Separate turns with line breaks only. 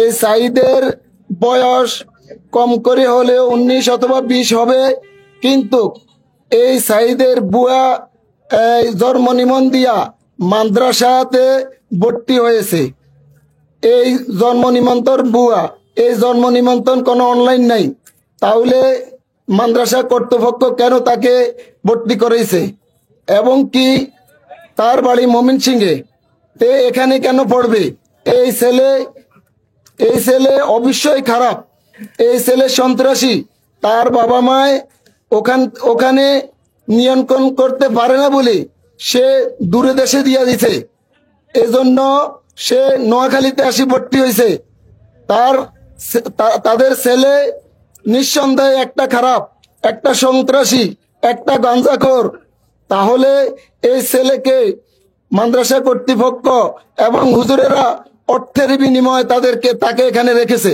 এই সাইদের বয়স কম করে হলেও 19 অথবা 20 হবে, কিন্তু এই সাইদের বুয়া জন্ম নিবন্ধন মাদ্রাসাতে ভর্তি হয়েছে। এই জন্ম নিবন্ধন বুয়া, এই জন্ম নিবন্ধন কোনো অনলাইন নাই, তাহলে মাদ্রাসা কর্তৃপক্ষ কেন তাকে ভর্তি করেছে? এবং কি তার বাড়ি ময়মনসিংহে, তে এখানে কেন পড়বে? এই ছেলে এই ছেলে অবশ্যই খারাপ, এই ছেলে সন্ত্রাসী। তার বাবা মায় ওখানে নিয়ন্ত্রণ করতে পারে না বলে সে দূরে দেশে দিয়ে দিছে, এজন্য সে নোয়াখালীতে আসি ভর্তি হয়েছে। তাদের ছেলে নিঃসন্দেহে একটা খারাপ, একটা সন্ত্রাসী, একটা গাঁজাখোর। তাহলে এই ছেলেকে মাদ্রাসা কর্তৃপক্ষ এবং হুজুরেরা অর্থের বিনিময়ে তাকে এখানে রেখেছে।